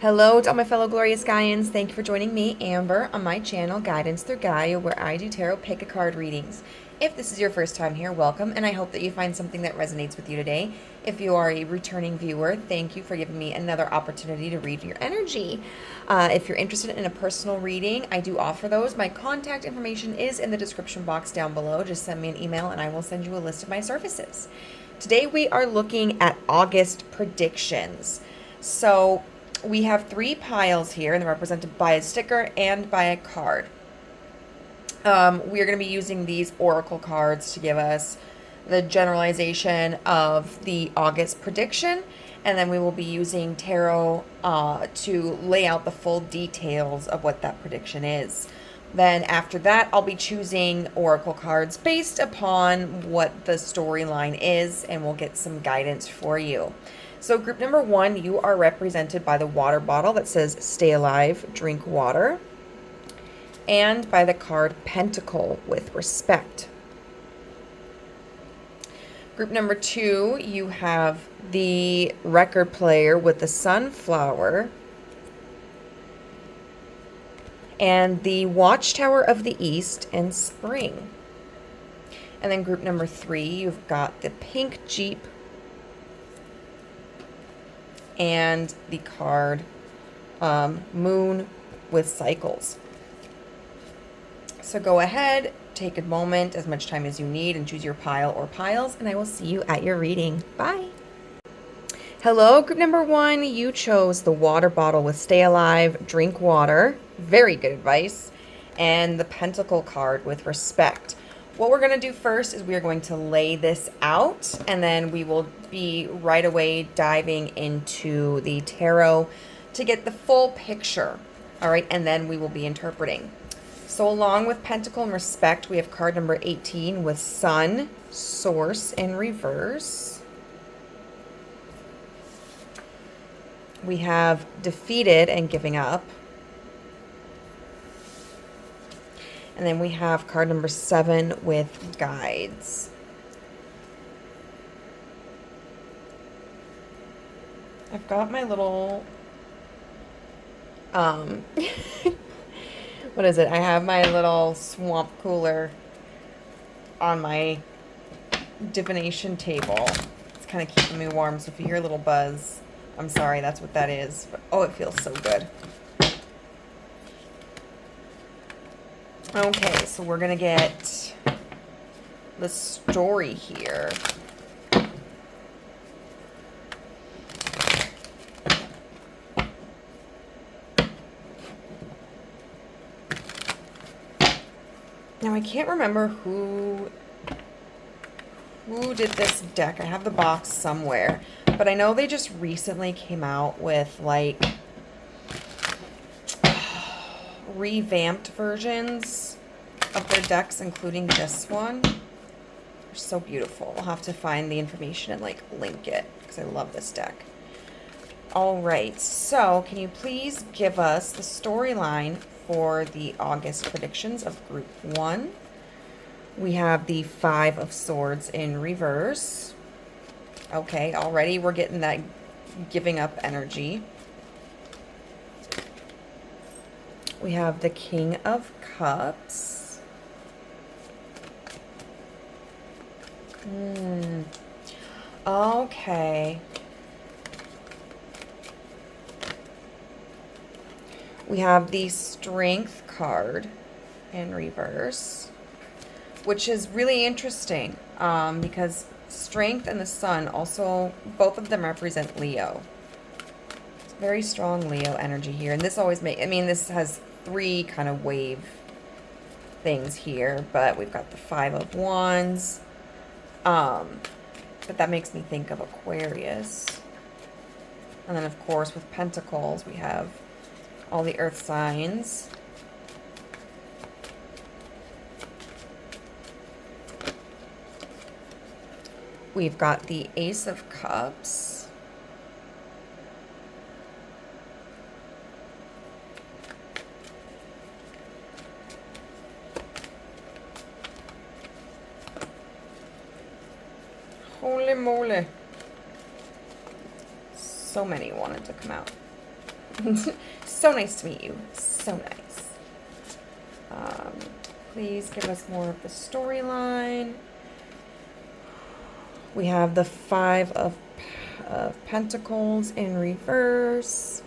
Hello to all my fellow glorious Gaians. Thank you for joining me, Amber, on my channel, Guidance Through Gaia, where I do tarot pick a card readings. If this is your first time here, welcome, and I hope that you find something that resonates with you today. If you are a returning viewer, thank you for giving me another opportunity to read your energy. If you're interested in a personal reading, I do offer those. My contact information is in the description box down below. Just send me an email and I will send you a list of my services. Today we are looking at August predictions. So we have three piles here, and they're represented by a sticker and by a card. We are going to be using these oracle cards to give us the generalization of the August prediction, and then we will be using tarot to lay out the full details of what that prediction is. Then after that, I'll be choosing oracle cards based upon what the storyline is, and we'll get some guidance for you. So group number one, you are represented by the water bottle that says stay alive, drink water, and by the card Pentacle with respect. Group number two, you have the record player with the sunflower and the Watchtower of the East and spring. And then group number three, you've got the pink Jeep and the card Moon with cycles. So go ahead, take a moment, as much time as you need, and choose your pile or piles, and I will see you at your reading. Bye. Hello, group number one. You chose the water bottle with stay alive, drink water. Very good advice. And the Pentacle card with respect. What we're going to do first is we are going to lay this out, and then we will be right away diving into the tarot to get the full picture. All right, and then we will be interpreting. So along with Pentacle and respect, we have card number 18 with Sun, Source in reverse. We have defeated and giving up. And then we have card number 7 with guides. I've got my little, what is it? I have my little swamp cooler on my divination table. It's kind of keeping me warm, so if you hear a little buzz, I'm sorry, that's what that is. But, oh, it feels so good. Okay, so we're going to get the story here. Now, I can't remember who did this deck. I have the box somewhere, but I know they just recently came out with, like, revamped versions of their decks, including this one. They're so beautiful. I'll have to find the information and like link it because I love this deck. All right, so can you please give us the storyline for the August predictions of group one? We have the 5 of Swords in reverse. Okay, already we're getting that giving up energy. We have the King of Cups. Okay. We have the Strength card in reverse, which is really interesting because Strength and the Sun also, both of them represent Leo. It's very strong Leo energy here. And this always makes, I mean, this has 3 kind of wave things here, but we've got the 5 of Wands. But that makes me think of Aquarius. And then, of course, with Pentacles, we have all the earth signs. We've got the Ace of Cups. Holy moly. So many wanted to come out. So nice to meet you. So nice. Please give us more of the storyline. We have the Five of Pentacles in reverse.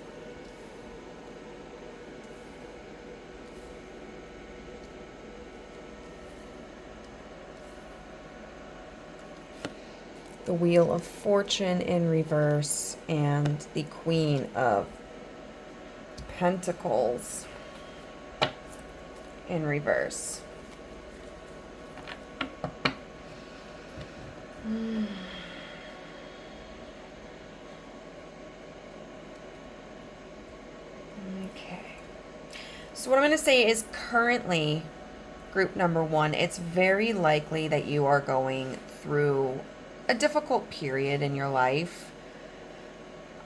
The Wheel of Fortune in reverse, and the Queen of Pentacles in reverse. Okay. So what I'm going to say is currently, group number one, it's very likely that you are going through a difficult period in your life.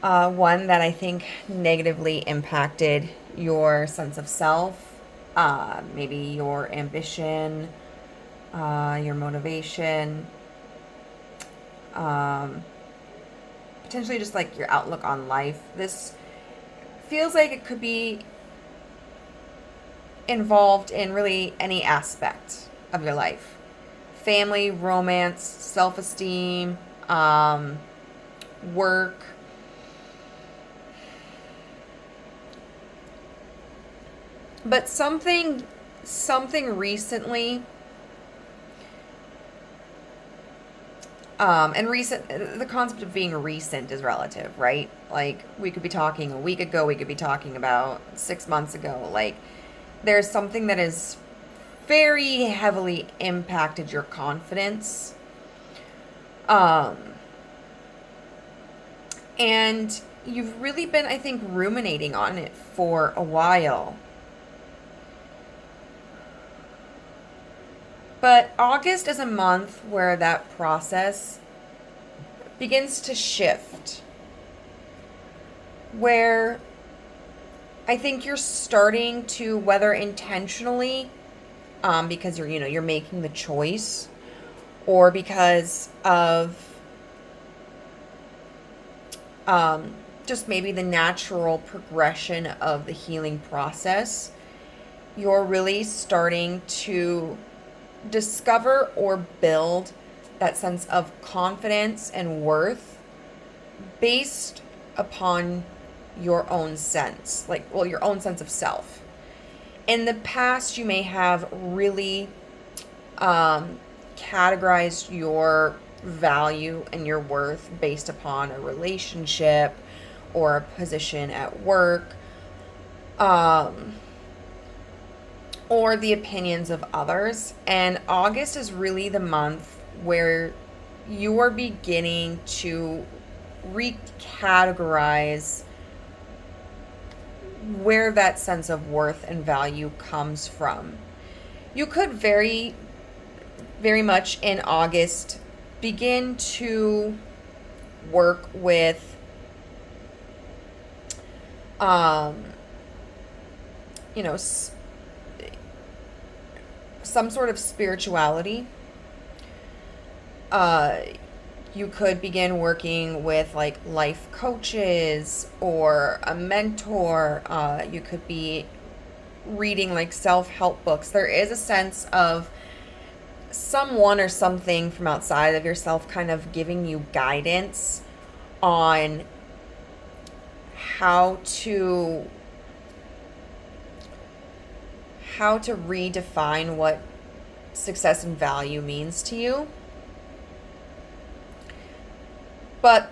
One that I think negatively impacted your sense of self, maybe your ambition, your motivation, potentially just like your outlook on life. This feels like it could be involved in really any aspect of your life. Family, romance, self-esteem, work. But something recently, and recent, the concept of being recent is relative, right? Like, we could be talking a week ago, we could be talking about 6 months ago. Like, there's something that has very heavily impacted your confidence. And you've really been, I think, ruminating on it for a while. But August is a month where that process begins to shift. Where I think you're starting to, whether intentionally, because you're making the choice, or because of just maybe the natural progression of the healing process, you're really starting to discover or build that sense of confidence and worth based upon your own sense, your own sense of self. In the past, you may have really categorized your value and your worth based upon a relationship or a position at work, or the opinions of others. And August is really the month where you are beginning to recategorize where that sense of worth and value comes from. You could very, very much in August begin to work with some sort of spirituality. You could begin working with like life coaches or a mentor. You could be reading like self-help books. There is a sense of someone or something from outside of yourself kind of giving you guidance on how to redefine what success and value means to you. But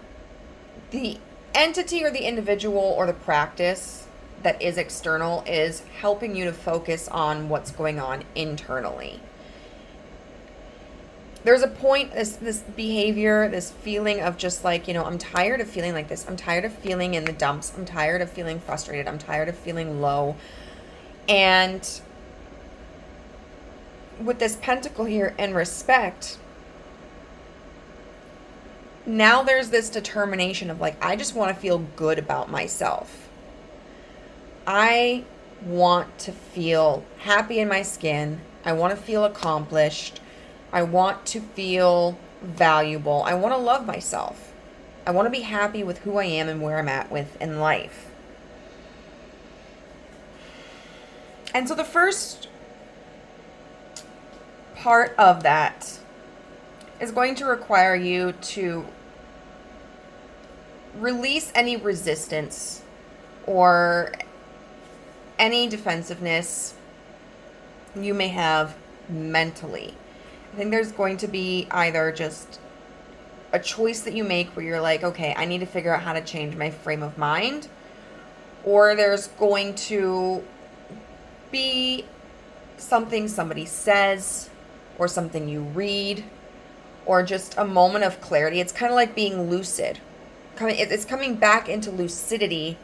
the entity or the individual or the practice that is external is helping you to focus on what's going on internally. There's a point, this behavior, this feeling of just like, I'm tired of feeling like this. I'm tired of feeling in the dumps. I'm tired of feeling frustrated. I'm tired of feeling low. And with this pentacle here in respect, now there's this determination of like, I just want to feel good about myself. I want to feel happy in my skin. I want to feel accomplished. I want to feel valuable. I want to love myself. I want to be happy with who I am and where I'm at with in life. And so the first part of that is going to require you to release any resistance or any defensiveness you may have mentally. I think there's going to be either just a choice that you make where you're like, okay, I need to figure out how to change my frame of mind, or there's going to be something somebody says or something you read or just a moment of clarity. It's kind of like being lucid. It's coming back into lucidity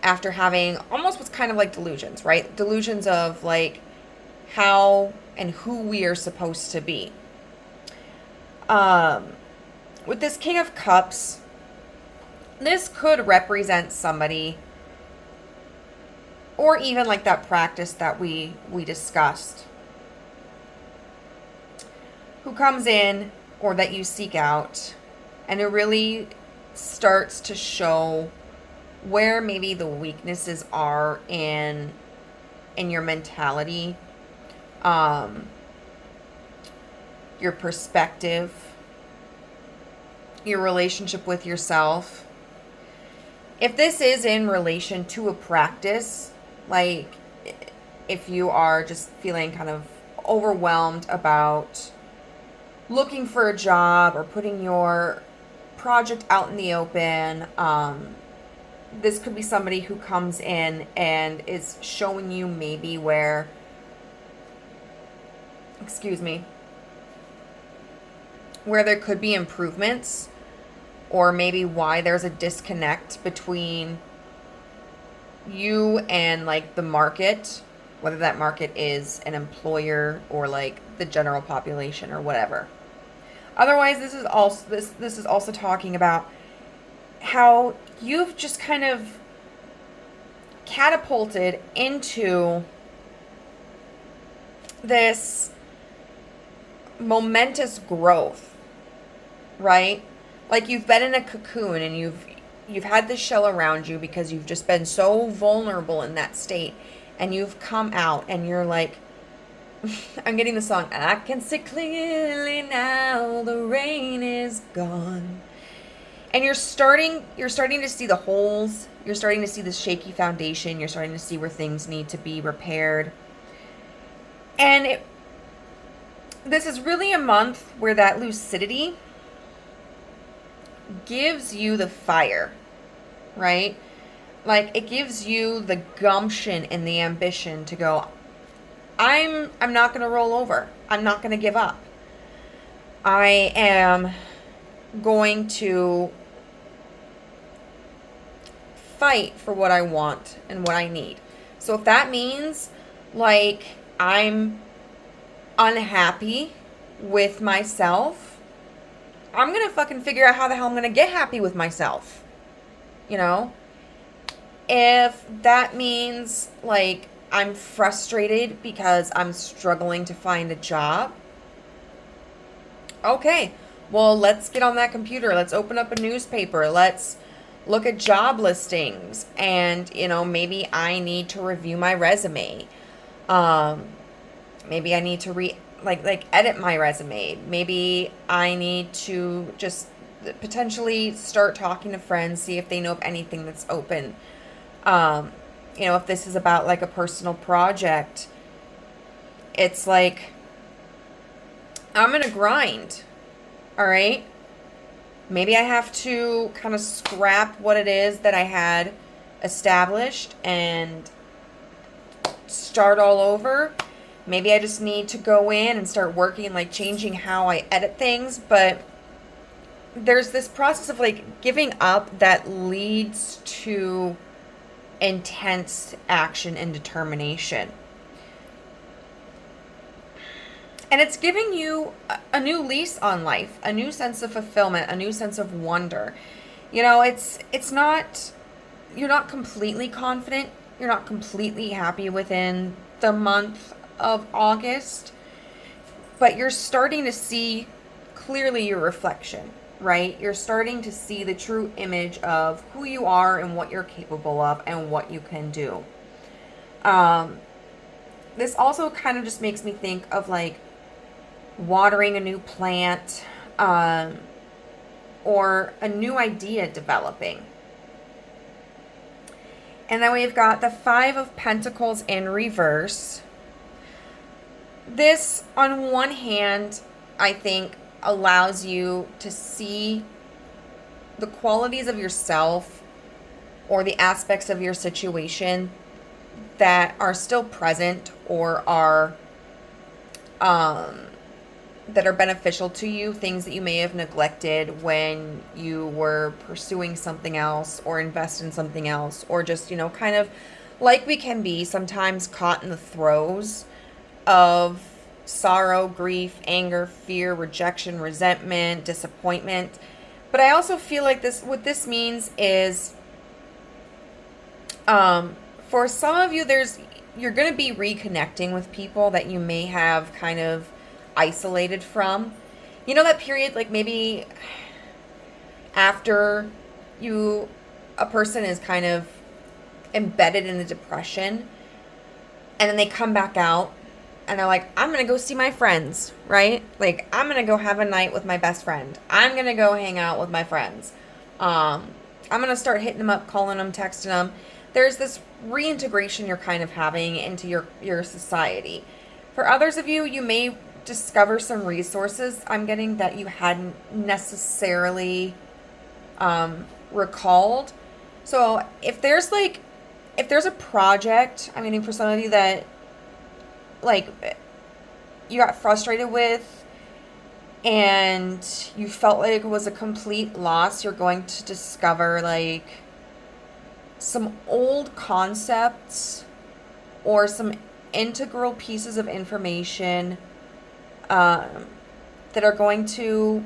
after having almost what's kind of like delusions, right? Delusions of like how and who we are supposed to be. With this King of Cups, this could represent somebody, or even like that practice that we discussed, who comes in or that you seek out, and it really starts to show where maybe the weaknesses are in your mentality, your perspective, your relationship with yourself. If this is in relation to a practice, like if you are just feeling kind of overwhelmed about looking for a job or putting your project out in the open, this could be somebody who comes in and is showing you maybe where, where there could be improvements, or maybe why there's a disconnect between you and like the market, whether that market is an employer or like the general population or whatever. Otherwise, this is also talking about how you've just kind of catapulted into this momentous growth, right? Like you've been in a cocoon and you've had this shell around you because you've just been so vulnerable in that state, and you've come out and you're like, I'm getting the song, I can see clearly now the rain is gone. And you're starting to see the holes, you're starting to see the shaky foundation, you're starting to see where things need to be repaired. And this is really a month where that lucidity gives you the fire, right? Like it gives you the gumption and the ambition to go, I'm not going to roll over. I'm not going to give up. I am going to fight for what I want and what I need. So if that means like I'm unhappy with myself, I'm going to fucking figure out how the hell I'm going to get happy with myself. You know? If that means like I'm frustrated because I'm struggling to find a job, okay, well, let's get on that computer. Let's open up a newspaper. Let's look at job listings. And, you know, maybe I need to review my resume. Maybe I need to edit my resume. Maybe I need to just potentially start talking to friends, see if they know of anything that's open. You know, if this is about like a personal project, it's like, I'm going to grind. All right. Maybe I have to kind of scrap what it is that I had established and start all over. Maybe I just need to go in and start working, like changing how I edit things. But there's this process of like giving up that leads to intense action and determination. And it's giving you a new lease on life, a new sense of fulfillment, a new sense of wonder. You know, it's not, you're not completely confident. You're not completely happy within the month of August, but you're starting to see clearly your reflection, right? You're starting to see the true image of who you are and what you're capable of and what you can do. this also kind of just makes me think of like watering a new plant, or a new idea developing. And then we've got the Five of Pentacles in reverse. This, on one hand, I think allows you to see the qualities of yourself or the aspects of your situation that are still present or are that are beneficial to you, things that you may have neglected when you were pursuing something else or invest in something else, or just, kind of like we can be sometimes caught in the throes of sorrow, grief, anger, fear, rejection, resentment, disappointment. But I also feel like what this means is, for some of you, you're going to be reconnecting with people that you may have kind of isolated from. That period, like maybe after a person is kind of embedded in a depression, and then they come back out and they're like, I'm going to go see my friends, right? Like, I'm going to go have a night with my best friend. I'm going to go hang out with my friends. I'm going to start hitting them up, calling them, texting them. There's this reintegration you're kind of having into your society. For others of you, you may discover some resources I'm getting that you hadn't necessarily recalled. So if there's a project, I mean, for some of you that like you got frustrated with and you felt like it was a complete loss, you're going to discover like some old concepts or some integral pieces of information that are going to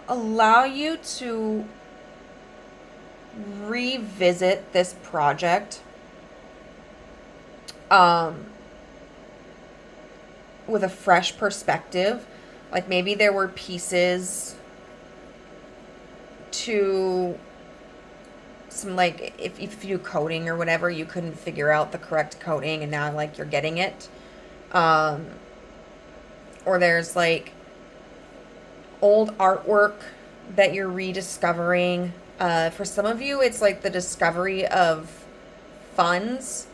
allow you to revisit this project with a fresh perspective. Like maybe there were pieces to some, like if you do coding or whatever, you couldn't figure out the correct coding and now like you're getting it. Or there's like old artwork that you're rediscovering. For some of you, it's like the discovery of funds.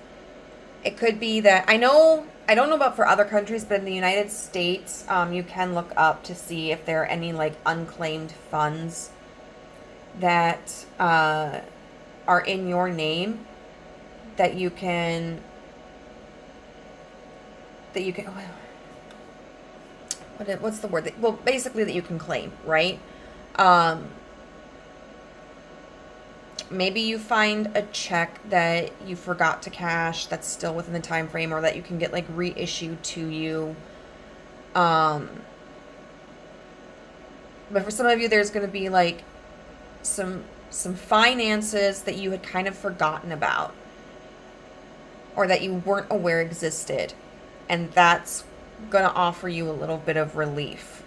It could be that, I don't know about for other countries, but in the United States, you can look up to see if there are any like unclaimed funds that are in your name that you can what's the word? Well, basically that you can claim, right? Maybe you find a check that you forgot to cash that's still within the time frame, or that you can get like reissued to you. But for some of you, there's going to be like some finances that you had kind of forgotten about, or that you weren't aware existed, and that's going to offer you a little bit of relief.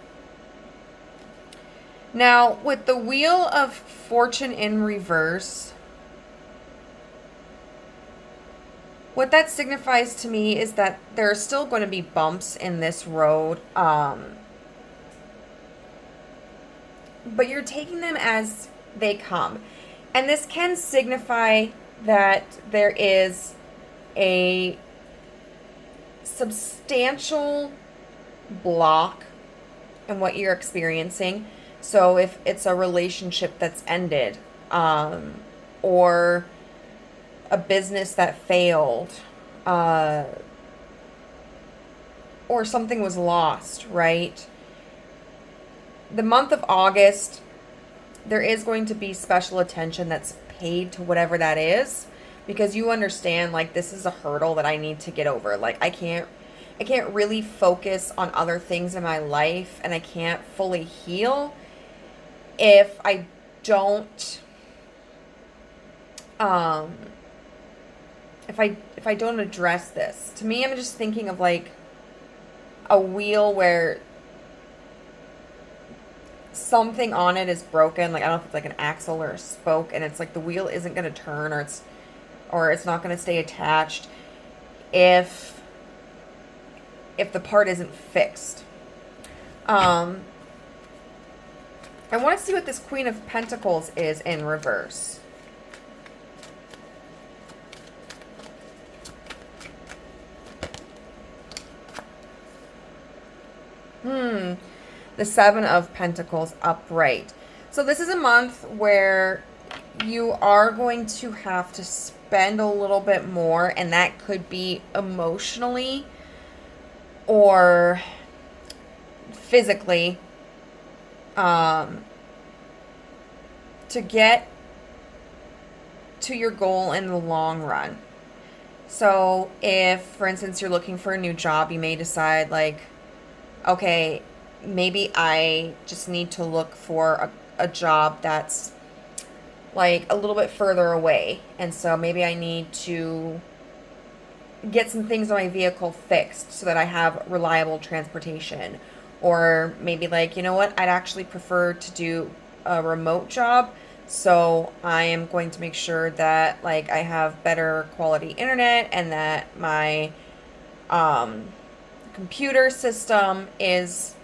Now, with the Wheel of Fortune in reverse, what that signifies to me is that there are still going to be bumps in this road, but you're taking them as they come. And this can signify that there is a substantial block in what you're experiencing. So if it's a relationship that's ended, or a business that failed, or something was lost, right? The month of August, there is going to be special attention that's paid to whatever that is, because you understand, like, this is a hurdle that I need to get over. Like, I can't really focus on other things in my life, and I can't fully heal if I don't if I don't address this. To me, I'm just thinking of like a wheel where something on it is broken. Like, I don't know if it's like an axle or a spoke, and it's like the wheel isn't going to turn, or it's not going to stay attached. If if the part isn't fixed. I want to see what this Queen of Pentacles is in reverse. The Seven of Pentacles upright. So this is a month where you are going to have to spend a little bit more, and that could be emotionally or physically, to get to your goal in the long run. So if, for instance, you're looking for a new job, you may decide like, okay, maybe I just need to look for a job that's like a little bit further away. And so maybe I need to get some things on my vehicle fixed so that I have reliable transportation. Or maybe like, you know what, I'd actually prefer to do a remote job. So I am going to make sure that like I have better quality internet and that my computer system is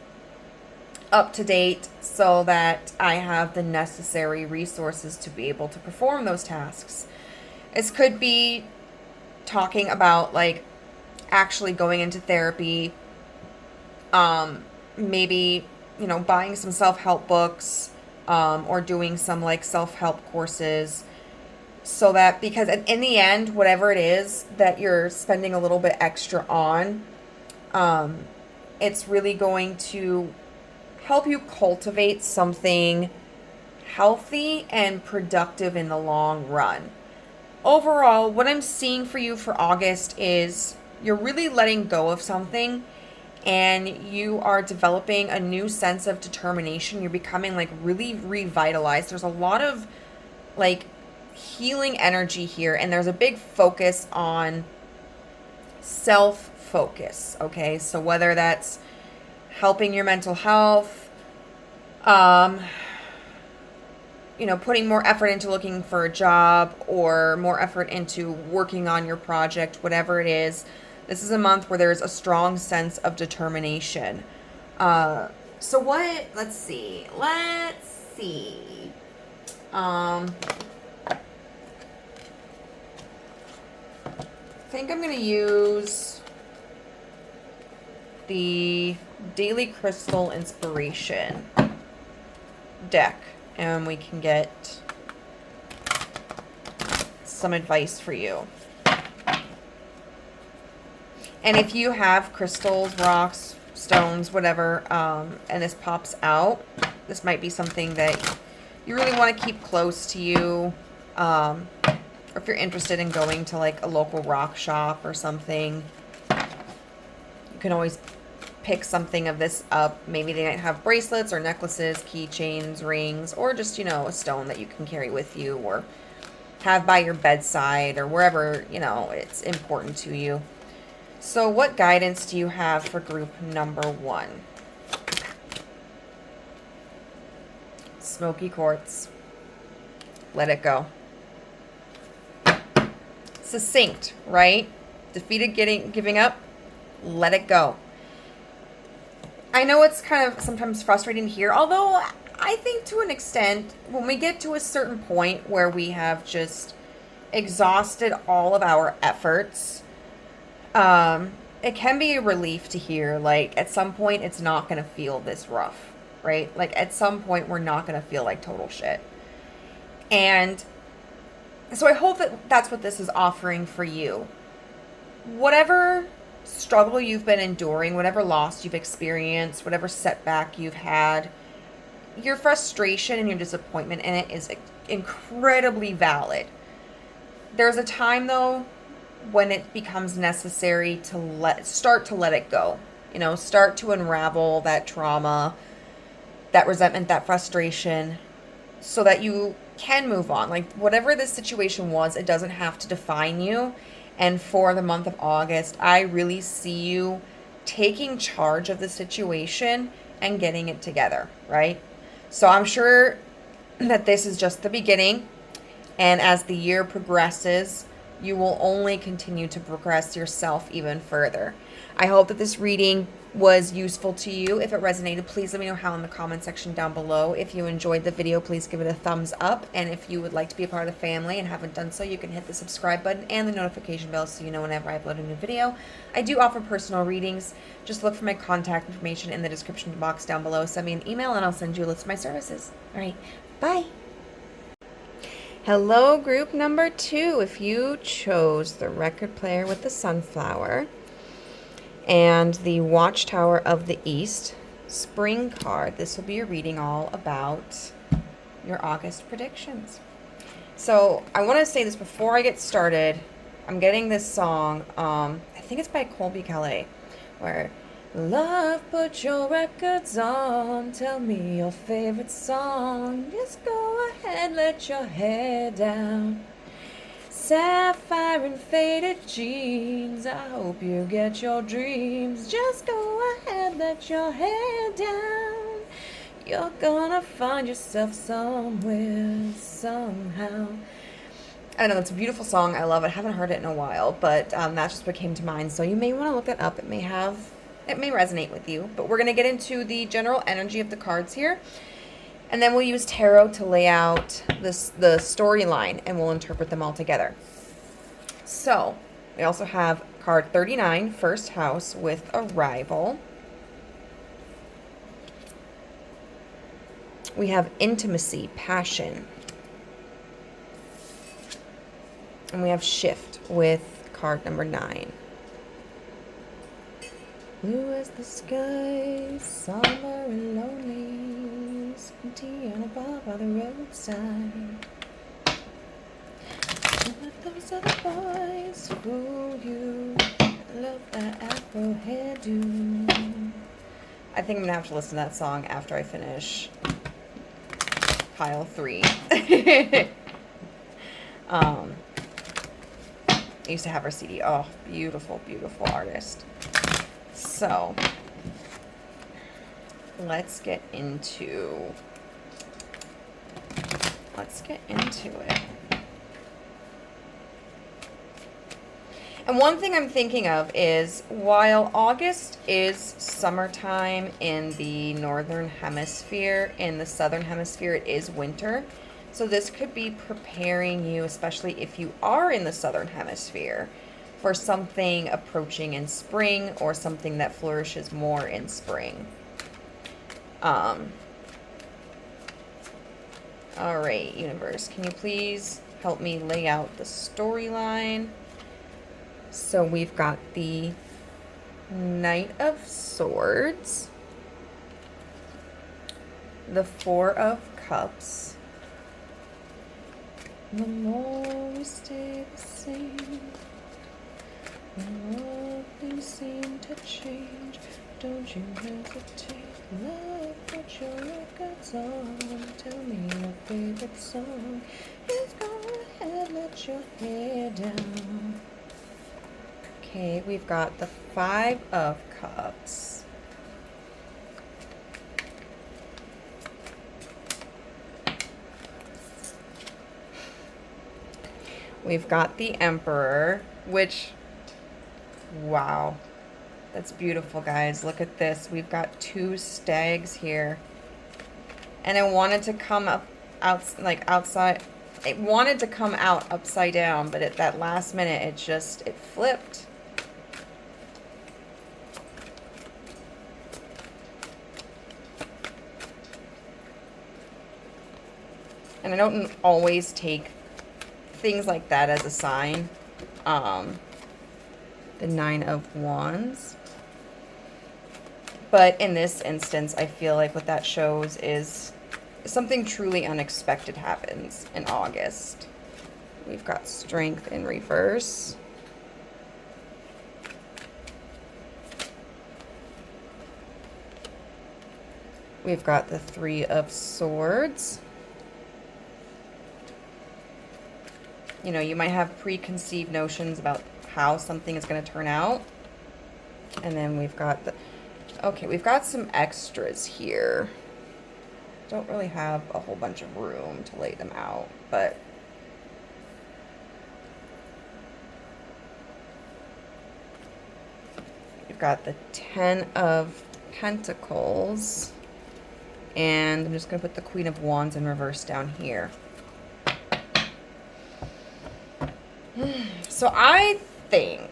up to date so that I have the necessary resources to be able to perform those tasks. This could be talking about like actually going into therapy, maybe, you know, buying some self-help books, or doing some like self-help courses, so that, because in the end, whatever it is that you're spending a little bit extra on, it's really going to help you cultivate something healthy and productive in the long run. Overall, what I'm seeing for you for August is you're really letting go of something and you are developing a new sense of determination. You're becoming like really revitalized. There's a lot of like healing energy here, and there's a big focus on self-focus, okay? So whether that's helping your mental health, you know, putting more effort into looking for a job or more effort into working on your project, whatever it is, this is a month where there's a strong sense of determination. So what, let's see. I think I'm going to use the Daily Crystal Inspiration deck, and we can get some advice for you. And if you have crystals, rocks, stones, whatever, and this pops out, this might be something that you really want to keep close to you. Or if you're interested in going to like a local rock shop or something, you can always pick something of this up. Maybe they might have bracelets or necklaces, keychains, rings, or just, you know, a stone that you can carry with you or have by your bedside or wherever, you know, it's important to you. So what guidance do you have for group number 1? Smoky quartz. Let it go. Succinct, right? Defeated, giving up. Let it go. I know it's kind of sometimes frustrating here, although I think to an extent, when we get to a certain point where we have just exhausted all of our efforts, it can be a relief to hear, like, at some point, it's not going to feel this rough, right? Like, at some point, we're not going to feel like total shit. And so I hope that that's what this is offering for you. Whatever struggle you've been enduring, whatever loss you've experienced, whatever setback you've had, your frustration and your disappointment in it is incredibly valid. There's a time, though, when it becomes necessary to start to let it go. You know, start to unravel that trauma, that resentment, that frustration, so that you can move on. Like, whatever this situation was, it doesn't have to define you. And for the month of August, I really see you taking charge of the situation and getting it together, right? So I'm sure that this is just the beginning. And as the year progresses, you will only continue to progress yourself even further. I hope that this reading was useful to you. If it resonated, please let me know how in the comment section down below. If you enjoyed the video, please give it a thumbs up. And if you would like to be a part of the family and haven't done so, you can hit the subscribe button and the notification bell so you know whenever I upload a new video. I do offer personal readings. Just look for my contact information in the description box down below. Send me an email and I'll send you a list of my services. All right, bye. Hello, group number 2. If you chose the record player with the sunflower and the Watchtower of the East spring card, this will be a reading all about your August predictions. So I want to say this before I get started. I'm getting this song, I think it's by Colby Calais, where love, put your records on, tell me your favorite song, just go ahead, let your hair down. Sapphire and faded jeans, I hope you get your dreams, just go ahead, let your hair down. You're gonna find yourself somewhere, somehow. I know, it's a beautiful song, I love it, I haven't heard it in a while, but that's just what came to mind, so you may want to look that up. It may resonate with you, but we're going to get into the general energy of the cards here, and then we'll use tarot to lay out the storyline, and we'll interpret them all together. So, we also have card 39, first house, with arrival. We have intimacy, passion. And we have shift with card number 9. Blue as the sky, somber and lonely, sipping tea on a bar by the roadside. Don't let those other boys fool you. Love that afro hairdo. I think I'm gonna have to listen to that song after I finish pile 3. I used to have her CD. Oh, beautiful, beautiful artist. So, let's get into it. And one thing I'm thinking of is, while August is summertime in the northern hemisphere, in the southern hemisphere it is winter. So this could be preparing you, especially if you are in the southern hemisphere, for something approaching in spring or something that flourishes more in spring. All right, universe, can you please help me lay out the storyline? So we've got the Knight of Swords, the Four of Cups. The more we stay the same, the more things seem to change. Don't you hesitate, love, put your records on, tell me your favorite song, just go ahead, let your hair down. Okay, we've got the Five of Cups. We've got the Emperor, which, wow, that's beautiful, guys. Look at this. We've got 2 stags here. And I wanted to come up outside. It wanted to come out upside down, but at that last minute, it flipped. And I don't always take things like that as a sign. The Nine of Wands. But in this instance, I feel like what that shows is something truly unexpected happens in August. We've got Strength in reverse. We've got the Three of Swords. You know, you might have preconceived notions about how something is going to turn out. And then we've got the... Okay, we've got some extras here. Don't really have a whole bunch of room to lay them out, but... got the Ten of Pentacles. And I'm just going to put the Queen of Wands in reverse down here. So I think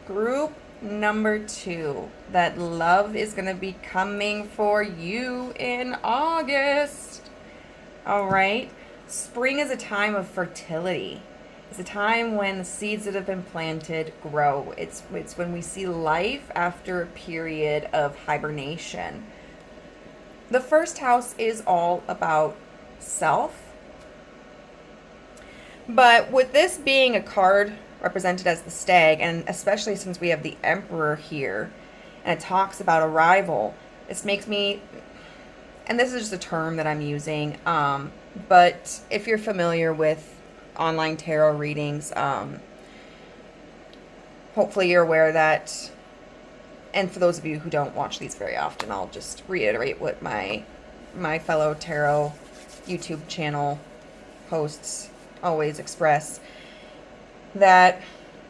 group number 2, that love is going to be coming for you in August. All right. Spring is a time of fertility. It's a time when the seeds that have been planted grow. It's when we see life after a period of hibernation. The first house is all about self. But with this being a card represented as the stag, and especially since we have the Emperor here, and it talks about arrival, this makes me, and this is just a term that I'm using, but if you're familiar with online tarot readings, hopefully you're aware that, and for those of you who don't watch these very often, I'll just reiterate what my fellow tarot YouTube channel hosts always express, that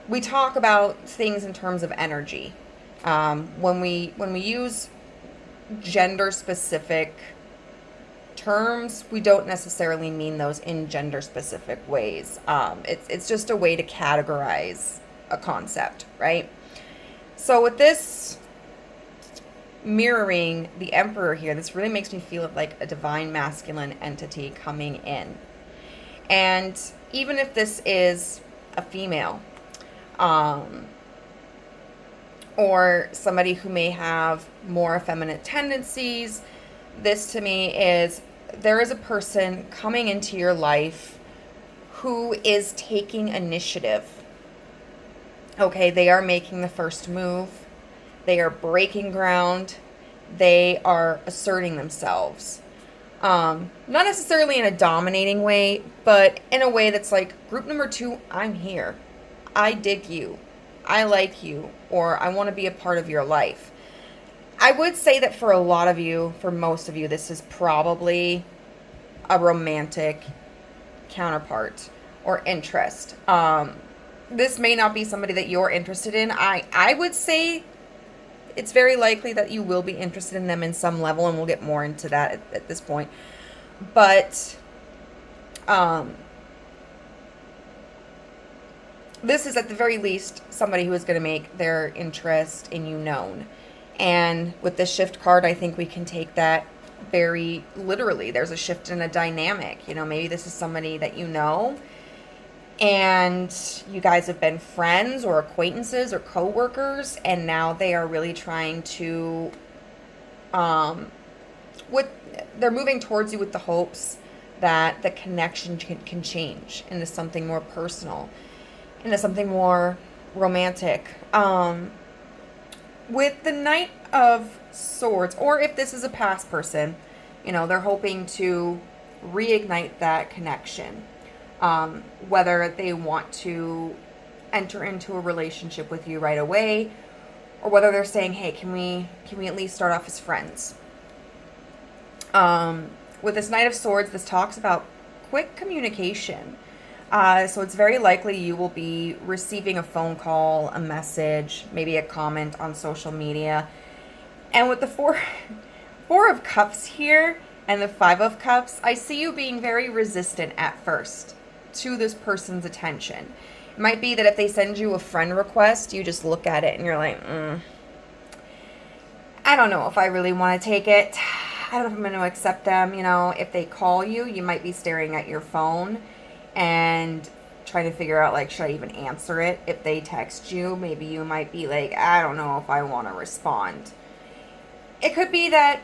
we talk about things in terms of energy. When we use gender specific terms, we don't necessarily mean those in gender specific ways. It's just a way to categorize a concept, right? So with this mirroring the Emperor here, this really makes me feel like a divine masculine entity coming in. And even if this is a female, or somebody who may have more effeminate tendencies, this to me is, there is a person coming into your life who is taking initiative. Okay, they are making the first move. They are breaking ground. They are asserting themselves. Not necessarily in a dominating way, but in a way that's like, group number 2, I'm here. I dig you. I like you. Or I want to be a part of your life. I would say that for a lot of you, for most of you, this is probably a romantic counterpart or interest. This may not be somebody that you're interested in. I would say it's very likely that you will be interested in them in some level, and we'll get more into that at this point. But this is at the very least somebody who is going to make their interest in you known. And with this shift card, I think we can take that very literally. There's a shift in a dynamic. You know, maybe this is somebody that you know, and you guys have been friends or acquaintances or co-workers, and now they are really trying to, they're moving towards you with the hopes that the connection can change into something more personal, into something more romantic. With the Knight of Swords, or if this is a past person, you know, they're hoping to reignite that connection. Whether they want to enter into a relationship with you right away, or whether they're saying, hey, can we at least start off as friends? With this Knight of Swords, this talks about quick communication. So it's very likely you will be receiving a phone call, a message, maybe a comment on social media. And with the Four of Cups here and the Five of Cups, I see you being very resistant at first to this person's attention. It might be that if they send you a friend request, you just look at it and you're like, I don't know if I really want to take it. I don't know if I'm going to accept them. You know, if they call you, you might be staring at your phone and trying to figure out, like, should I even answer it? If they text you, maybe you might be like, I don't know if I want to respond. It could be that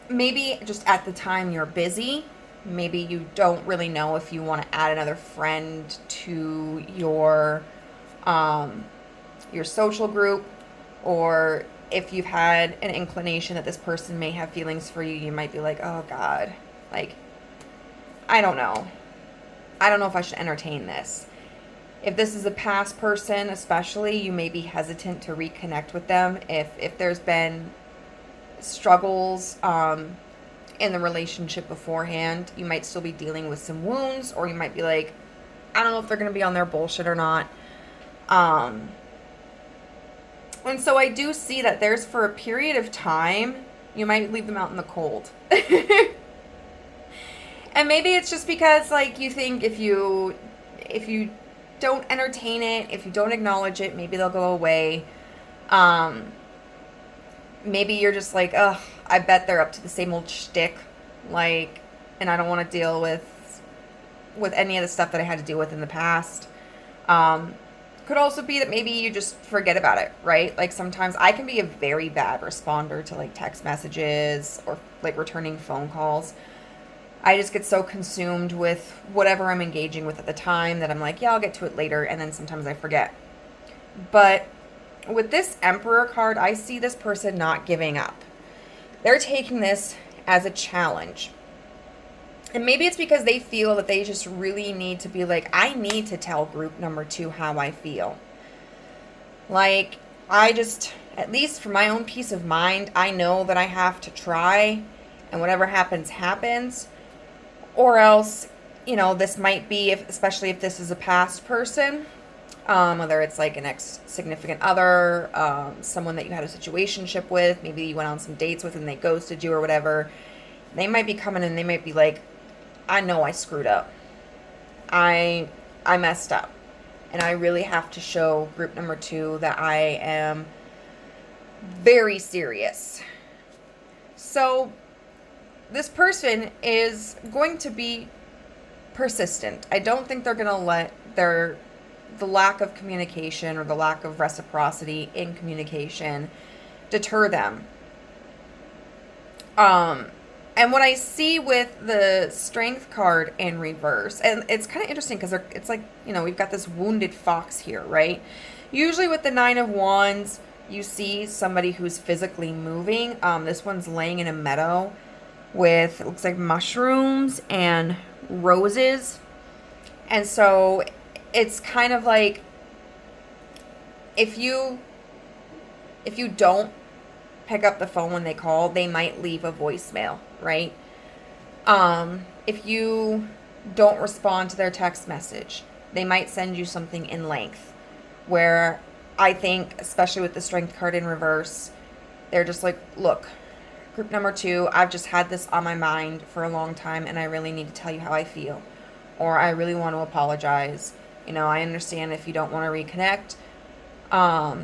maybe just at the time you're busy. Maybe you don't really know if you want to add another friend to your social group, or if you've had an inclination that this person may have feelings for you, you might be like, oh God, like, I don't know. I don't know if I should entertain this. If this is a past person, especially, you may be hesitant to reconnect with them. If there's been struggles in the relationship beforehand, you might still be dealing with some wounds, or you might be like, I don't know if they're going to be on their bullshit or not. And so I do see that there's, for a period of time, you might leave them out in the cold. And maybe it's just because, like, you think if you don't entertain it, if you don't acknowledge it, maybe they'll go away. Maybe you're just like, ugh, I bet they're up to the same old shtick, like, and I don't want to deal with any of the stuff that I had to deal with in the past. Could also be that maybe you just forget about it, right? Like, sometimes I can be a very bad responder to, like, text messages or, like, returning phone calls. I just get so consumed with whatever I'm engaging with at the time that I'm like, yeah, I'll get to it later, and then sometimes I forget. But with this Emperor card, I see this person not giving up. They're taking this as a challenge. And maybe it's because they feel that they just really need to be like, I need to tell group number 2 how I feel. Like, at least for my own peace of mind, I know that I have to try, and whatever happens, happens. Or else, this might be, especially if this is a past person, whether it's like an ex-significant other, someone that you had a situationship with, maybe you went on some dates with and they ghosted you or whatever. They might be coming and they might be like, I know I screwed up. I messed up. And I really have to show group number 2 that I am very serious. So this person is going to be persistent. I don't think they're going to let the lack of communication or the lack of reciprocity in communication deter them. And what I see with the Strength card in reverse, and it's kind of interesting because it's like, we've got this wounded fox here, right? Usually with the 9 of Wands, you see somebody who's physically moving. This one's laying in a meadow with, it looks like, mushrooms and roses. And so it's kind of like, if you don't pick up the phone when they call, they might leave a voicemail, right? If you don't respond to their text message, they might send you something in length, where I think, especially with the Strength card in reverse, they're just like, look, group number 2, I've just had this on my mind for a long time, and I really need to tell you how I feel. Or I really want to apologize. I understand if you don't want to reconnect. But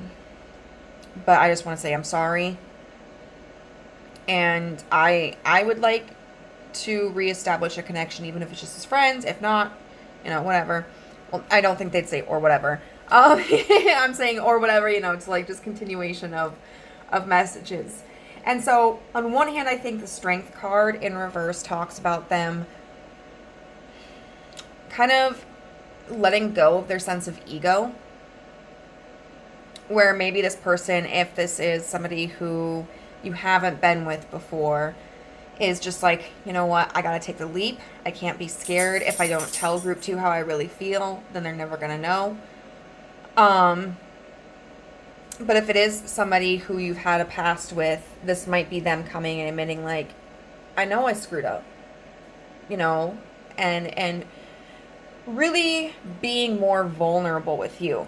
I just want to say I'm sorry. And I would like to reestablish a connection, even if it's just as friends. If not, whatever. Well, I don't think they'd say or whatever. I'm saying or whatever, it's like just continuation of messages. And so, on one hand, I think the Strength card in reverse talks about them kind of letting go of their sense of ego. Where maybe this person, if this is somebody who you haven't been with before, is just like, you know what, I gotta take the leap. I can't be scared. If I don't tell group 2 how I really feel, then they're never gonna know. But if it is somebody who you've had a past with, this might be them coming and admitting, like, I know I screwed up, and really being more vulnerable with you.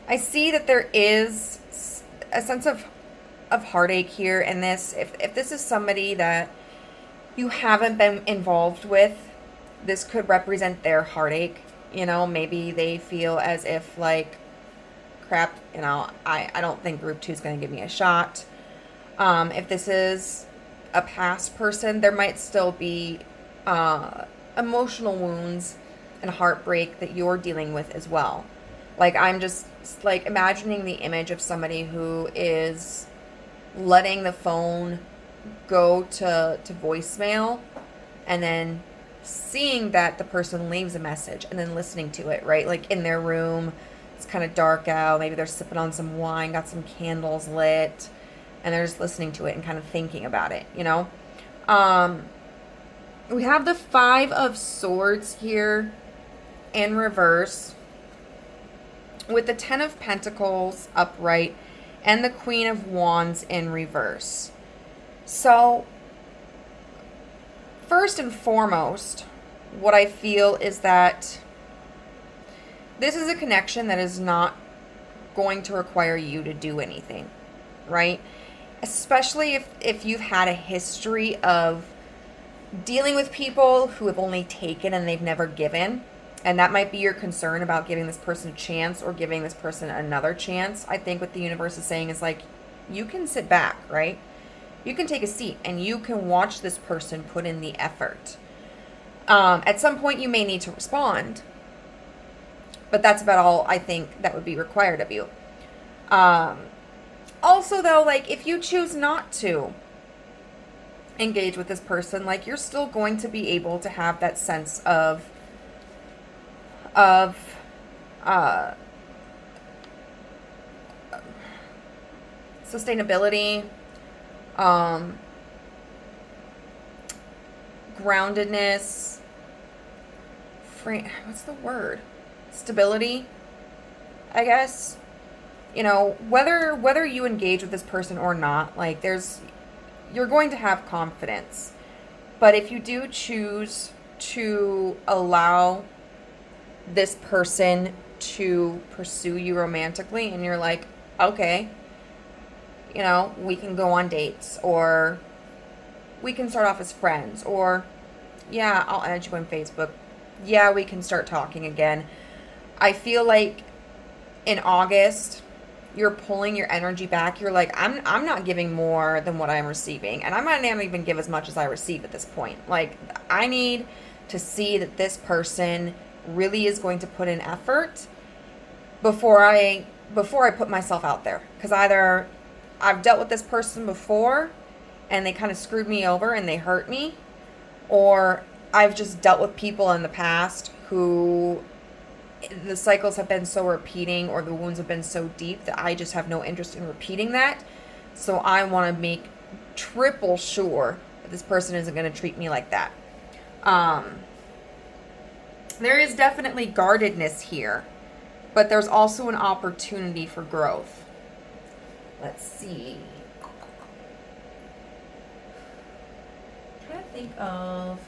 I see that there is a sense of heartache here in this. If this is somebody that you haven't been involved with, this could represent their heartache. Maybe they feel as if, like, crap, I don't think group 2 is going to give me a shot. If this is a past person, there might still be emotional wounds and heartbreak that you're dealing with as well. Like, I'm just, like, imagining the image of somebody who is letting the phone go to voicemail and then seeing that the person leaves a message and then listening to it, right? Like, in their room, it's kind of dark out. Maybe they're sipping on some wine, got some candles lit, and they're just listening to it and kind of thinking about it, We have the 5 of Swords here in reverse, with the 10 of Pentacles upright and the Queen of Wands in reverse. So, first and foremost, what I feel is that this is a connection that is not going to require you to do anything, right? Especially if you've had a history of dealing with people who have only taken and they've never given. And that might be your concern about giving this person a chance or giving this person another chance. I think what the universe is saying is like, you can sit back, right? You can take a seat and you can watch this person put in the effort. At some point you may need to respond, but that's about all I think that would be required of you. Also though, like if you choose not to engage with this person, like you're still going to be able to have that sense of sustainability, groundedness, what's the word? Stability, I guess. You know, whether you engage with this person or not, like you're going to have confidence. But if you do choose to allow this person to pursue you romantically and you're like, okay, you know, we can go on dates, or we can start off as friends, or yeah, I'll add you on Facebook. Yeah, we can start talking again. I feel like in August, you're pulling your energy back. You're like, I'm not giving more than what I'm receiving. And I might not even give as much as I receive at this point. Like, I need to see that this person really is going to put in effort before I put myself out there. Because either I've dealt with this person before and they kind of screwed me over and they hurt me, or I've just dealt with people in the past who the cycles have been so repeating, or the wounds have been so deep that I just have no interest in repeating that. So I want to make triple sure that this person isn't going to treat me like that. There is definitely guardedness here, but there's also an opportunity for growth. Let's see. I'm trying to think of...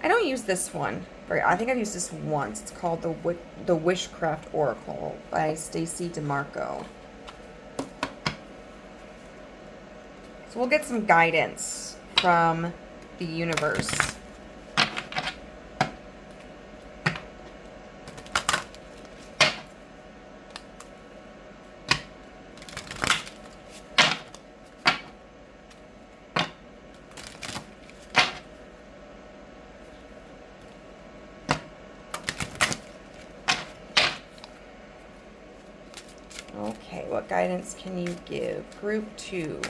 I don't use this one. I think I've used this once. It's called the Wishcraft Oracle by Stacy DeMarco. So we'll get some guidance from the universe. Okay, what guidance can you give Group 2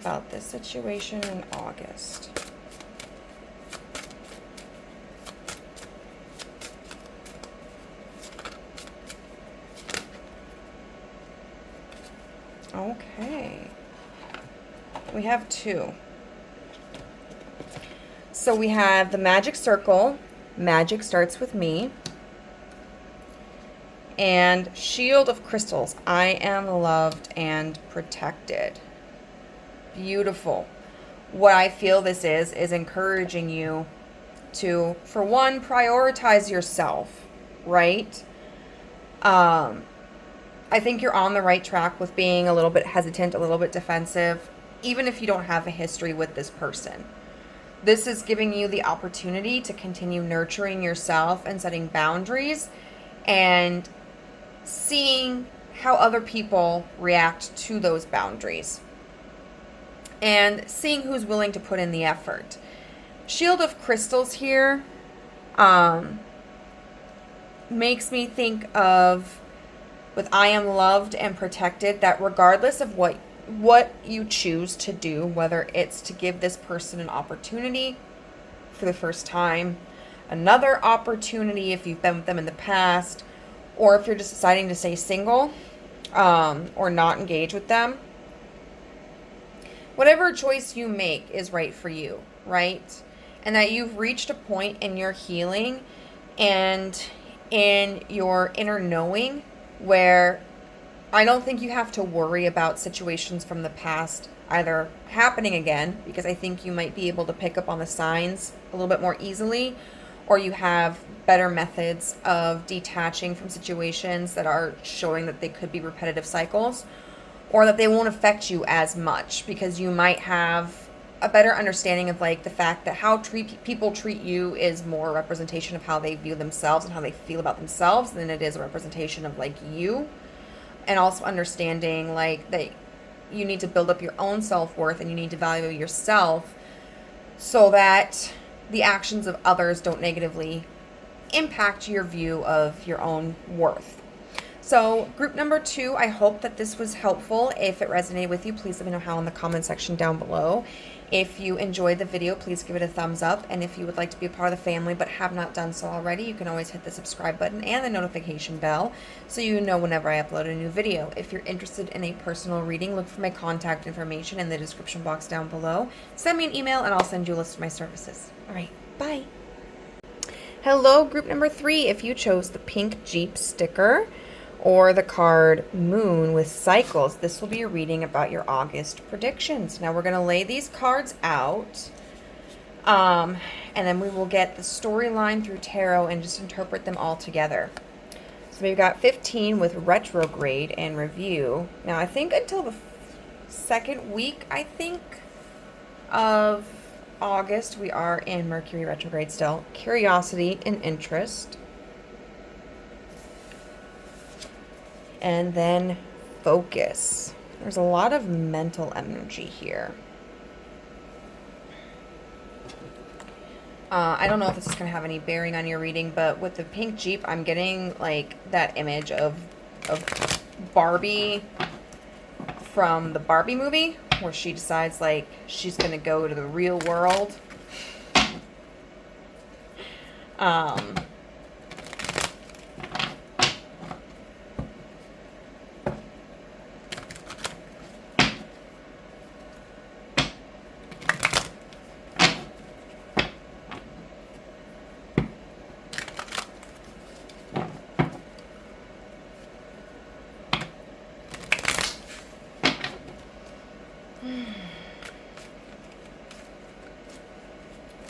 about this situation in August? Okay. We have 2. So we have the Magic Circle. Magic starts with me. And Shield of Crystals. I am loved and protected. Beautiful. What I feel this is encouraging you to, for one, prioritize yourself, right? I think you're on the right track with being a little bit hesitant, a little bit defensive, even if you don't have a history with this person. This is giving you the opportunity to continue nurturing yourself and setting boundaries and seeing how other people react to those boundaries and seeing who's willing to put in the effort. Shield of Crystals here makes me think of, with I am loved and protected, that regardless of what you choose to do, whether it's to give this person an opportunity for the first time, another opportunity if you've been with them in the past, or if you're just deciding to stay single or not engage with them, whatever choice you make is right for you, right? And that you've reached a point in your healing and in your inner knowing where I don't think you have to worry about situations from the past either happening again, because I think you might be able to pick up on the signs a little bit more easily, or you have better methods of detaching from situations that are showing that they could be repetitive cycles, or that they won't affect you as much because you might have a better understanding of like the fact that how people treat you is more a representation of how they view themselves and how they feel about themselves than it is a representation of like you. And also understanding like that you need to build up your own self-worth and you need to value yourself so that the actions of others don't negatively impact your view of your own worth. So group number 2, I hope that this was helpful. If it resonated with you, please let me know how in the comment section down below. If you enjoyed the video, please give it a thumbs up. And if you would like to be a part of the family but have not done so already, you can always hit the subscribe button and the notification bell so you know whenever I upload a new video. If you're interested in a personal reading, look for my contact information in the description box down below. Send me an email and I'll send you a list of my services. All right, bye. Hello, group number 3. If you chose the pink Jeep sticker or the card Moon with Cycles, this will be a reading about your August predictions. Now we're going to lay these cards out, and then we will get the storyline through tarot and just interpret them all together. So we've got 15 with retrograde and review. Now I think until the second week, of August, we are in Mercury retrograde still. Curiosity and interest. And then focus. There's a lot of mental energy here. I don't know if this is going to have any bearing on your reading, but with the pink Jeep, I'm getting like that image of Barbie from the Barbie movie, where she decides like she's going to go to the real world.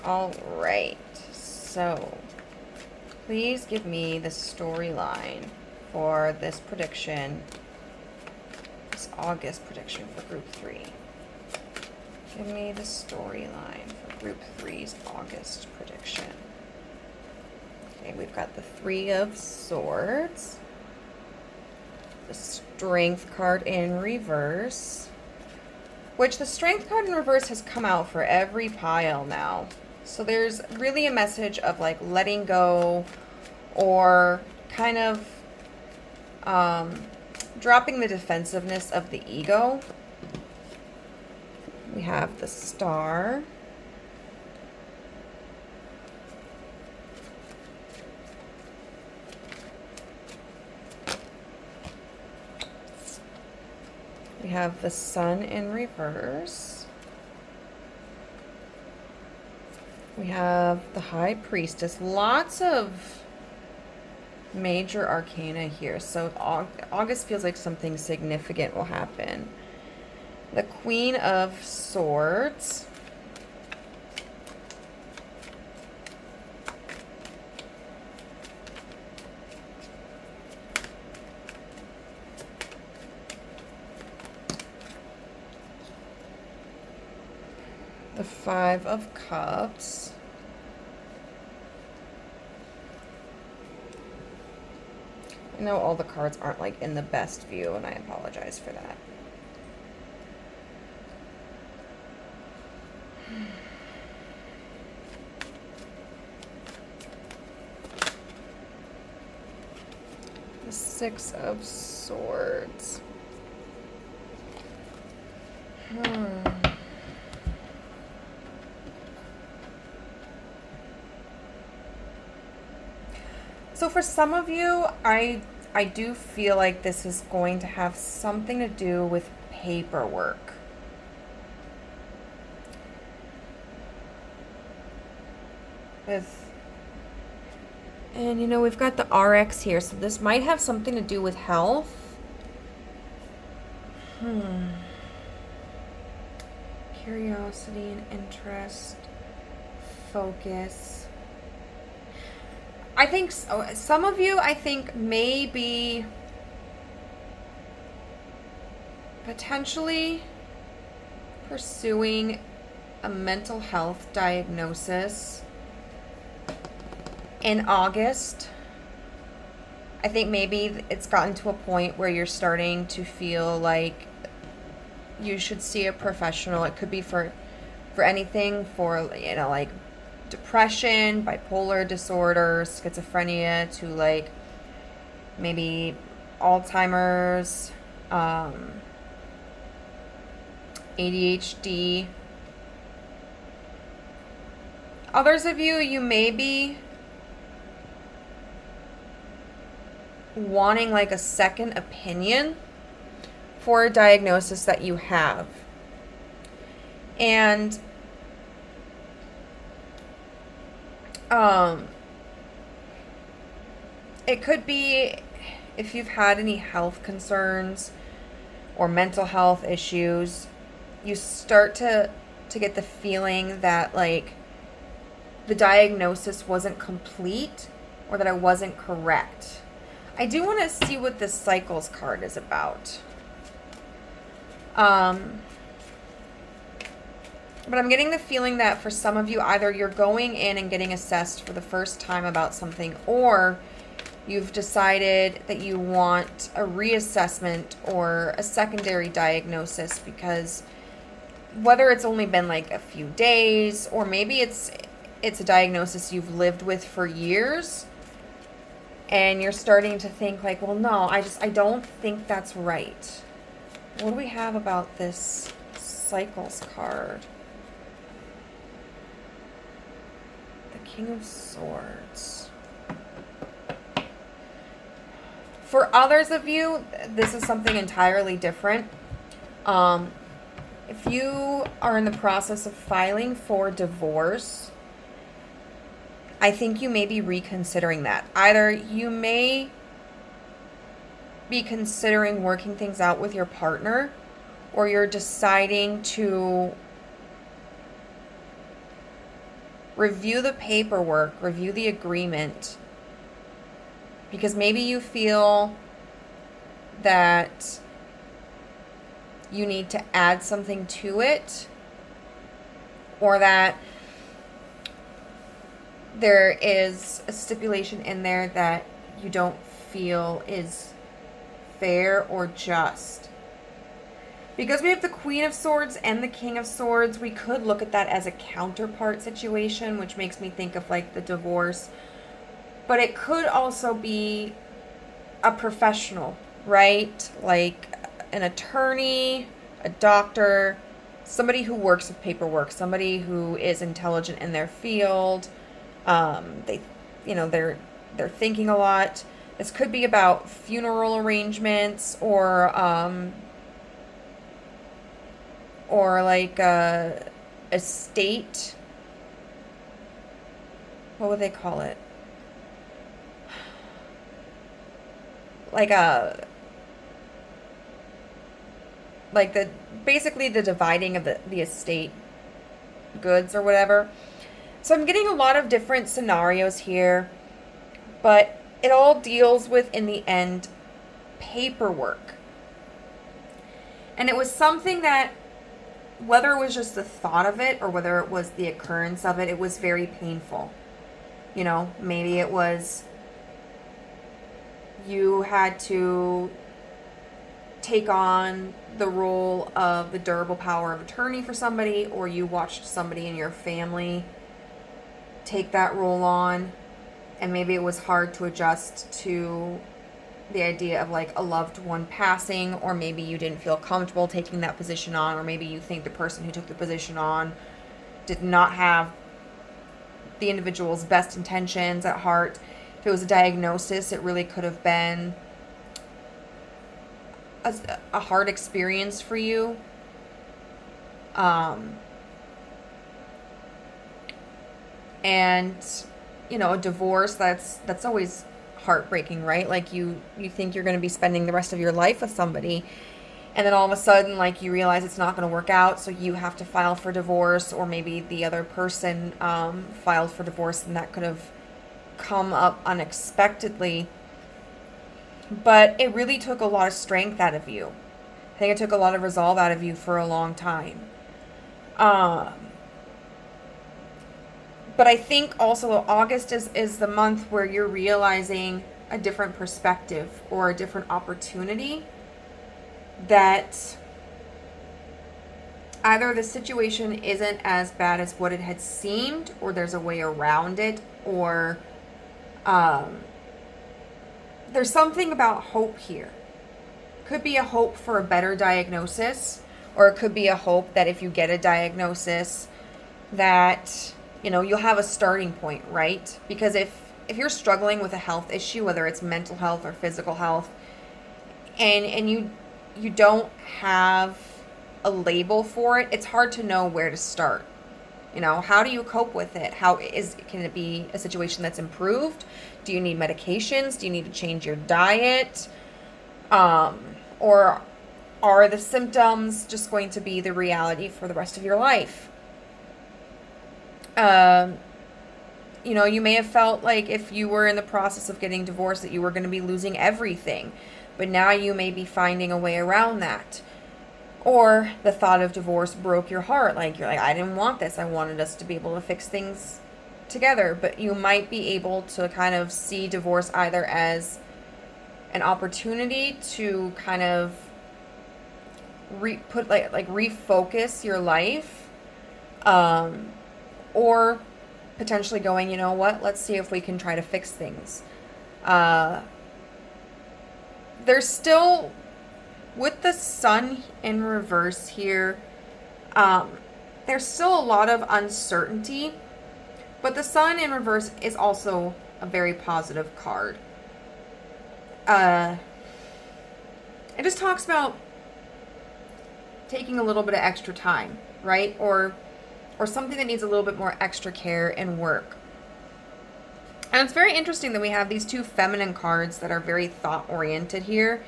All right, so please give me the storyline for this prediction, this August prediction for group 3. Give me the storyline for group 3's August prediction. Okay, we've got the 3 of Swords, the Strength card in reverse, which the Strength card in reverse has come out for every pile now. So there's really a message of like letting go or kind of dropping the defensiveness of the ego. We have the Star. We have the Sun in reverse. We have the High Priestess. Lots of major arcana here. So August feels like something significant will happen. The Queen of Swords. The Five of Cups. I know all the cards aren't like in the best view, and I apologize for that. The Six of Swords. So for some of you, I do feel like this is going to have something to do with paperwork. And you know, we've got the RX here, so this might have something to do with health. Curiosity and interest, focus. I think some of you, I think, may be potentially pursuing a mental health diagnosis in August. I think maybe it's gotten to a point where you're starting to feel like you should see a professional. It could be for anything, for, you know, like depression, bipolar disorder, schizophrenia, to like maybe Alzheimer's, ADHD. Others of you, you may be wanting like a second opinion for a diagnosis that you have. And it could be if you've had any health concerns or mental health issues, you start to get the feeling that like the diagnosis wasn't complete or that it wasn't correct. I do want to see what this Cycles card is about. But I'm getting the feeling that for some of you, either you're going in and getting assessed for the first time about something, or you've decided that you want a reassessment or a secondary diagnosis, because whether it's only been like a few days, or maybe it's a diagnosis you've lived with for years, and you're starting to think like, well, no, I don't think that's right. What do we have about this Cycles card? The King of Swords. For others of you, this is something entirely different. If you are in the process of filing for divorce, I think you may be reconsidering that. Either you may be considering working things out with your partner, or you're deciding to review the paperwork, review the agreement, because maybe you feel that you need to add something to it, or that there is a stipulation in there that you don't feel is fair or just. Because we have the Queen of Swords and the King of Swords, we could look at that as a counterpart situation, which makes me think of like the divorce. But it could also be a professional, right? Like an attorney, a doctor, somebody who works with paperwork, somebody who is intelligent in their field. They're thinking a lot. This could be about funeral arrangements, or like a estate. What would they call it? Basically the dividing of the estate goods or whatever. So I'm getting a lot of different scenarios here, but it all deals with, in the end, paperwork. And it was something that, whether it was just the thought of it or whether it was the occurrence of it, it was very painful. You know, maybe it was you had to take on the role of the durable power of attorney for somebody, or you watched somebody in your family take that role on, and maybe it was hard to adjust to the idea of like a loved one passing, or maybe you didn't feel comfortable taking that position on, or maybe you think the person who took the position on did not have the individual's best intentions at heart. If it was a diagnosis, it really could have been a hard experience for you. And a divorce, that's always heartbreaking, right? Like you think you're going to be spending the rest of your life with somebody, and then all of a sudden, like, you realize it's not going to work out, so you have to file for divorce, or maybe the other person filed for divorce, and that could have come up unexpectedly, but it really took a lot of strength out of you. I think it took a lot of resolve out of you for a long time. But I think also August is the month where you're realizing a different perspective or a different opportunity, that either the situation isn't as bad as what it had seemed, or there's a way around it, or there's something about hope here. Could be a hope for a better diagnosis, or it could be a hope that if you get a diagnosis that, you know, you'll have a starting point, right? Because if you're struggling with a health issue, whether it's mental health or physical health, and you don't have a label for it, it's hard to know where to start. You know, how do you cope with it? Can it be a situation that's improved? Do you need medications? Do you need to change your diet? Or are the symptoms just going to be the reality for the rest of your life? You know, you may have felt like if you were in the process of getting divorced that you were going to be losing everything, but now you may be finding a way around that. Or the thought of divorce broke your heart. Like, you're like, I didn't want this. I wanted us to be able to fix things together. But you might be able to kind of see divorce either as an opportunity to kind of refocus your life, or potentially going, you know what, let's see if we can try to fix things. There's still, with the sun in reverse here, there's still a lot of uncertainty, but the sun in reverse is also a very positive card. It just talks about taking a little bit of extra time, right? Or something that needs a little bit more extra care and work. And it's very interesting that we have these two feminine cards that are very thought-oriented here.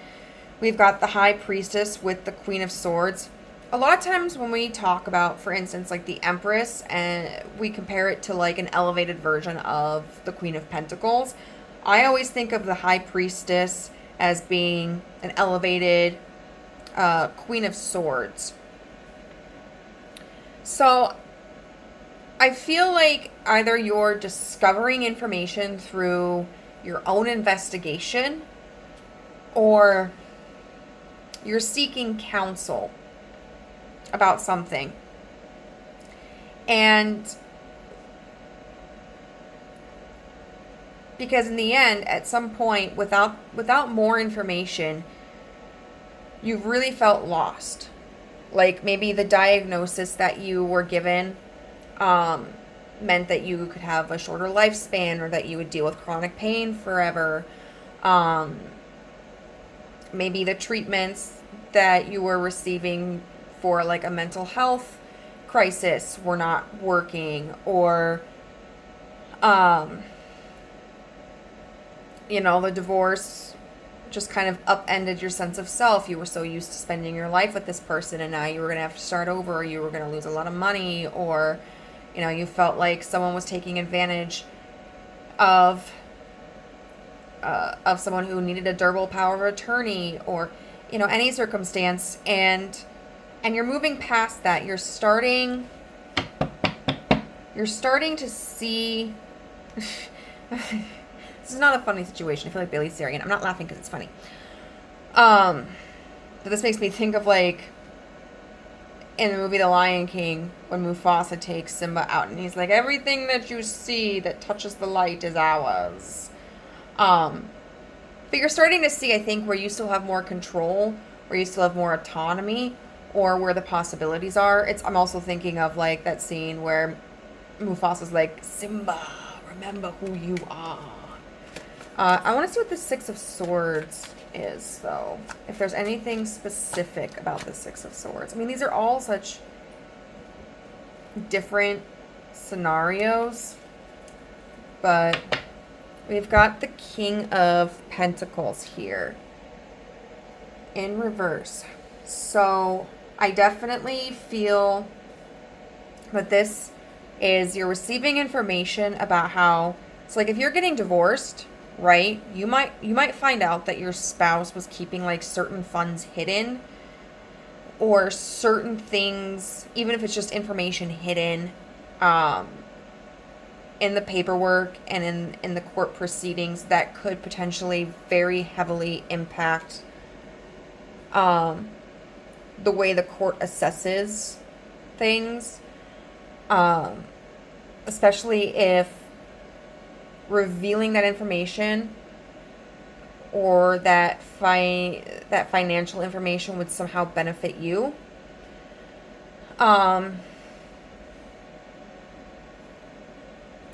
We've got the High Priestess with the Queen of Swords. A lot of times when we talk about, for instance, like the Empress, and we compare it to like an elevated version of the Queen of Pentacles, I always think of the High Priestess as being an elevated Queen of Swords. So I feel like either you're discovering information through your own investigation, or you're seeking counsel about something. And because in the end, at some point, without more information, you've really felt lost. Like maybe the diagnosis that you were given meant that you could have a shorter lifespan, or that you would deal with chronic pain forever. Maybe the treatments that you were receiving for like a mental health crisis were not working, or you know, the divorce just kind of upended your sense of self. You were so used to spending your life with this person, and now you were going to have to start over, or you were going to lose a lot of money, or, you know, you felt like someone was taking advantage of someone who needed a durable power of attorney, or, you know, any circumstance, and you're moving past that. You're starting to see. This is not a funny situation. I feel like Bailey Sarian. I'm not laughing because it's funny. But this makes me think of like in the movie The Lion King, when Mufasa takes Simba out and he's like, everything that you see that touches the light is ours. But you're starting to see, I think, where you still have more control, where you still have more autonomy, or where the possibilities are. I'm also thinking of like that scene where Mufasa's like, Simba, remember who you are. I want to see what the Six of Swords is, though. If there's anything specific about the Six of Swords. I mean, these are all such different scenarios. But we've got the King of Pentacles here in reverse. So I definitely feel that this is, you're receiving information about how So like if you're getting divorced, right, you might find out that your spouse was keeping like certain funds hidden, or certain things, even if it's just information hidden, um, in the paperwork and in the court proceedings, that could potentially very heavily impact the way the court assesses things, especially if revealing that information or that financial information would somehow benefit you.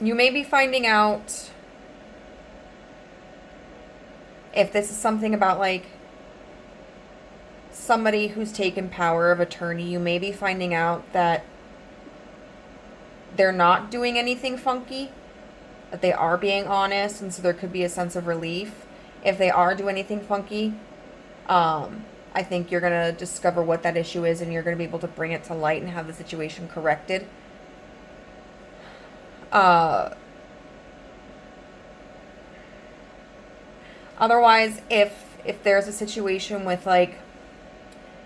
You may be finding out if this is something about like somebody who's taken power of attorney. You may be finding out that they're not doing anything funky, that they are being honest, and so there could be a sense of relief. If they are doing anything funky, I think you're going to discover what that issue is, and you're going to be able to bring it to light and have the situation corrected. Otherwise, if there's a situation with like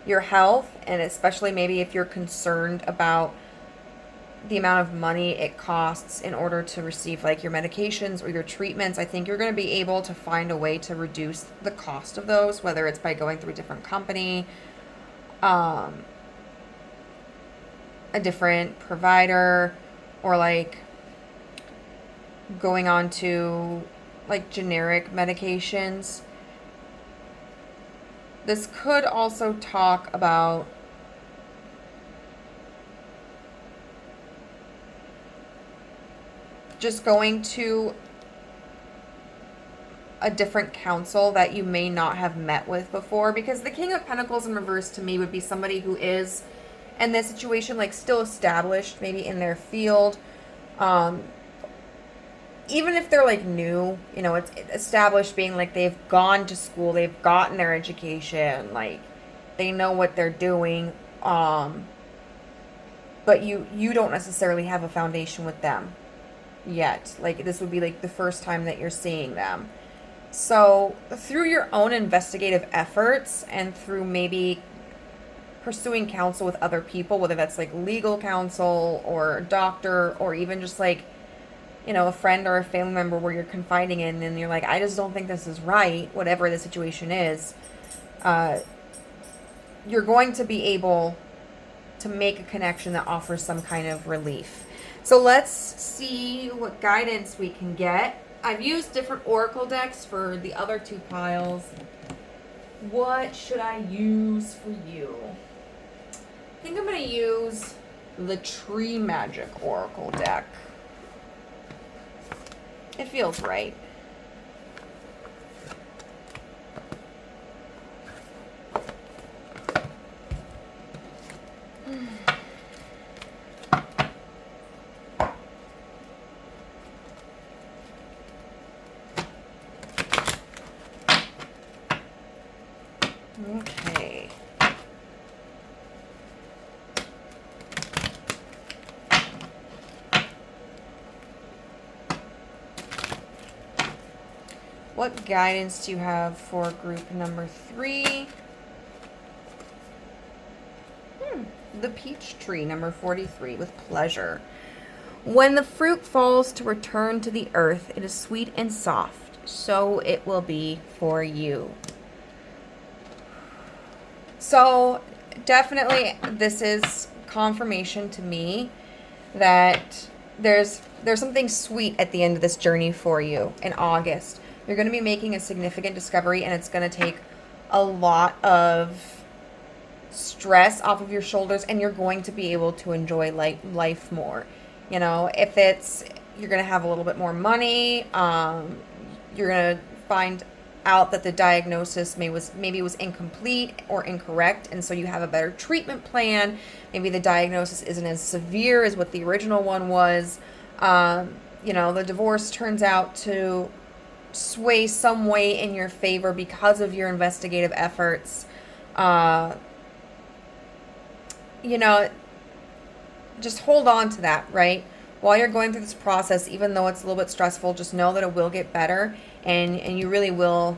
your health, and especially maybe if you're concerned about the amount of money it costs in order to receive like your medications or your treatments, I think you're going to be able to find a way to reduce the cost of those, whether it's by going through a different company, a different provider, or like going on to like generic medications. This could also talk about just going to a different counsel that you may not have met with before, because the King of Pentacles in reverse to me would be somebody who is in this situation like still established maybe in their field, even if they're like new, you know, it's established being like they've gone to school, they've gotten their education, like they know what they're doing, but you don't necessarily have a foundation with them yet. Like this would be like the first time that you're seeing them. So through your own investigative efforts and through maybe pursuing counsel with other people, whether that's like legal counsel or a doctor, or even just like, you know, a friend or a family member where you're confiding in and you're like, I just don't think this is right, whatever the situation is, you're going to be able to make a connection that offers some kind of relief. So let's see what guidance we can get. I've used different oracle decks for the other two piles. What should I use for you? I think I'm going to use the Tree Magic Oracle deck. It feels right. Okay. What guidance do you have for group number 3? The Peach Tree, number 43, with pleasure. When the fruit falls to return to the earth, it is sweet and soft, so it will be for you. So definitely this is confirmation to me that there's something sweet at the end of this journey for you in August. You're going to be making a significant discovery, and it's going to take a lot of stress off of your shoulders, and you're going to be able to enjoy life more. You know, if it's, you're going to have a little bit more money, you're going to find out that the diagnosis maybe was incomplete or incorrect, and so you have a better treatment plan. Maybe the diagnosis isn't as severe as what the original one was. You know, the divorce turns out to sway some way in your favor because of your investigative efforts. You know, just hold on to that, right? while you're going through this process, even though it's a little bit stressful, just know that it will get better, and you really will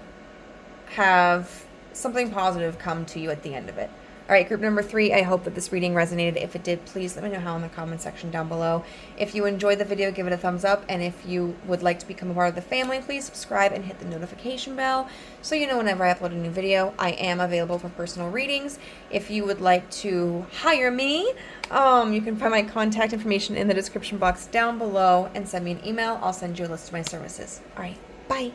have something positive come to you at the end of it. All right, group number 3, I hope that this reading resonated. If it did, please let me know how in the comment section down below. If you enjoyed the video, give it a thumbs up. And if you would like to become a part of the family, please subscribe and hit the notification bell so you know whenever I upload a new video. I am available for personal readings. If you would like to hire me, you can find my contact information in the description box down below and send me an email. I'll send you a list of my services. All right, bye.